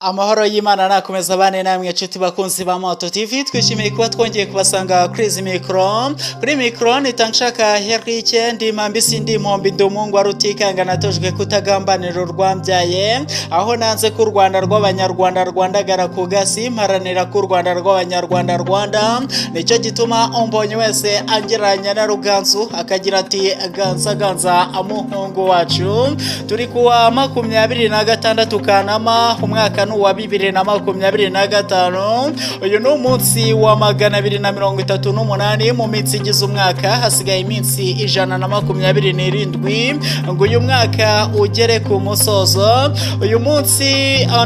Amahoro y'Imana nakomeza bane namwe nshuti bakunzi ba Moto TV, twishimiye kuba twongeye kubasanga kuri izi mikro. Kuri mikro nitanshaka Herike ndi mambisi ndi mpombi ndi umungu wa Rutikanga natojwe kutagambanira urwambyaye, aho nanze ku Rwanda rw'abanyarwanda rwandagara ku gasi mparanira ku Rwanda rw'abanyarwanda Rwanda. Nicyo gituma umbonye wese angeranya na Ruganzu akagira ati ganza amuhungu wacu. Turi kuwa 26 Kanama umwaka wa 2025. Uyu ni umunsi wa 238 mu minsi igize umwaka, hasigaye iminsi 127 ngo uyu mwaka ugere ku musozo. Uyu munsi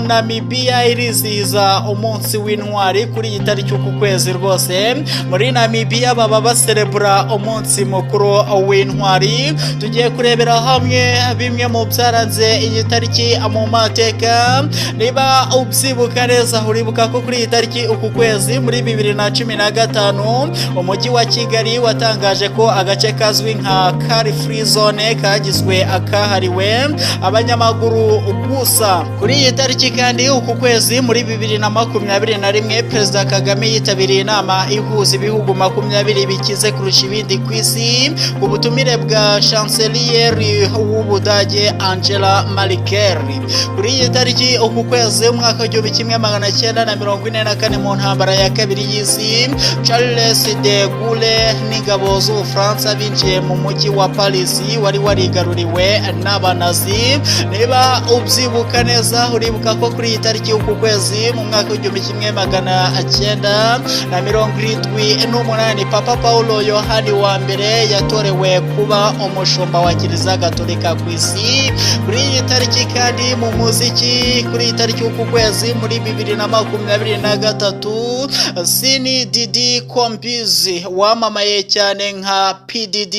Namibia irizihiza umunsi w'intwari kuri iyi tariki uku kwezi rwose. Muri Namibia baba baserebura umunsi mukuru w'intwari. Tugiye kurebera hamwe bimwe mu byaranze iyi tariki mu mateka. Niba ubyibuka neza uribuka ko kuri iyi tariki uku kwezi muri 2015 umujyi wa Kigali watangaje ko agace kazwi nka Car Free Zone kagizwe akahariwe abanyamaguru gusa. Kuri iyi tariki kandi uku kwezi muri 2021 Perezida Kagame yitabiriye inama ihuza ibihugu 20 bikize kurusha ibindi ku isi ku butumire bwa Chancelier w'Ubudage Angela Merkel. Kuri iyi tariki uku kwezi umwaka w'1944 mu ntambara ya kabiri y'isi, Charles de Gaulle n'ingabo z'Ubufaransa binjiye mu mujyi wa Paris wari warigaruriwe n'abanazi. Niba ubyibuka neza uribuka ko kuri iyi tariki uku kwezi mu mwaka w'1978 Papa Paulo Yohani wa mbere yatorewe kuba umushumba wa Kiliziya Gatolika ku isi. Kuri iyi tariki kandi mu muziki kuri iyi tariki uku kwezi muri 2023 Sini Didi Kombizi wamamaye cyane nka PDD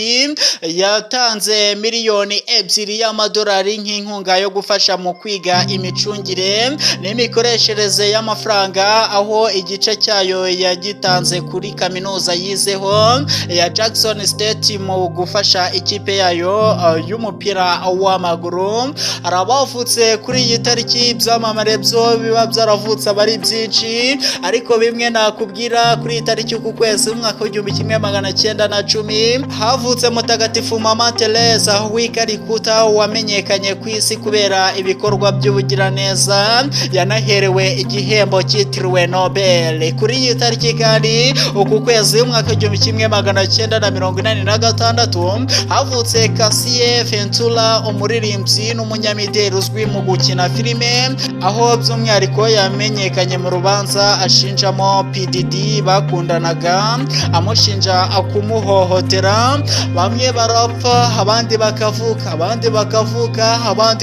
yatanze miliyoni 2 y'amadolari nk'inkunga yo gufasha mu kwiga imicungire n'imikoreshereze y'amafaranga, aho igice cyayo yagitanze kuri kaminuza yizeho ya Jackson State mu gufasha ikipe yayo y'umupira w'amaguru. Arabavutse kuri iyi tariki byamamare byo biba byaravutse abari byinshi, ariko bimwe nakubwira kuri tariki uku kwezi umwaka w'1910 havutse mutagatifu Mama Teresa w'ikarikuta wamenyekanye ku isi kubera ibikorwa by'ubugiraneza, yanaherewe igihembo cyitiriwe Nobel. Kuri iyi tariki kandi uku kwezi umwaka w'1986 havutse Cassie Ventura umuririmbyi n'umunyamideli uzwi mu gukina filime, aho by'umwihariko yamenyekanye mu rubanza ashinjamo PDD bakundanaga amushinja kumuhohotera. Bamwe barapfa abandi bakavuka abandi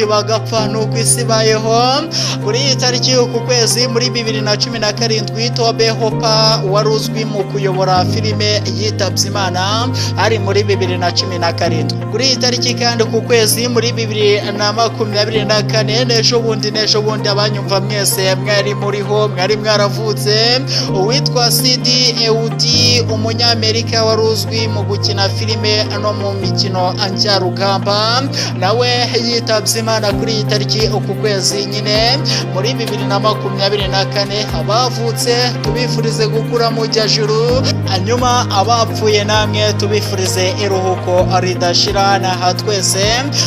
bagapfa, nuko isi bayeho. Kuri iyi tariki uku kwezi muri 2017 Tobe Hooper wari uzwi mu kuyobora filime yitabye Imana ari muri 2017. Kuri iyi tariki kandi uku kwezi muri 2024 n'ejo bundi abanyumva mwese mwari muriho mwari mwaravutse uwitwa Sidi Eudi umunyamerika wari uzwi mu gukina filime no mu mikino njyarugamba, nawe yitabye Imana kuri iyi tariki uku kwezi nyine muri 2024. Abavutse tubifurize gukura mu jajuru, hanyuma abapfuye namwe tubifurize iruhuko ridashira. Na twese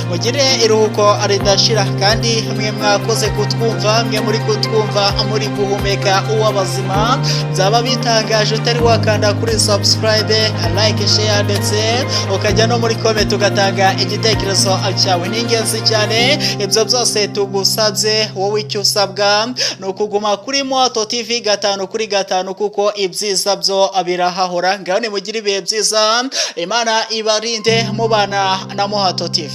mugire iruhuko ridashira, kandi mwe mwakoze kutwumva, mwe muri kutwumva muri guhumeka uw'abazima, byaba bitangaje utari wakanda kuri subscribe, like, share ndetse ukajya no muri comment ugatanga igitekerezo cyawe. Ni ingenzi cyane ibyo byose tugusabye. Wowe icyo usabwa ni ukuguma kuri Moto TV 5/5 kuko ibyiza byo birahahora. Ngaho nimugire ibihe byiza, Imana ibarinde mubana na Moto TV.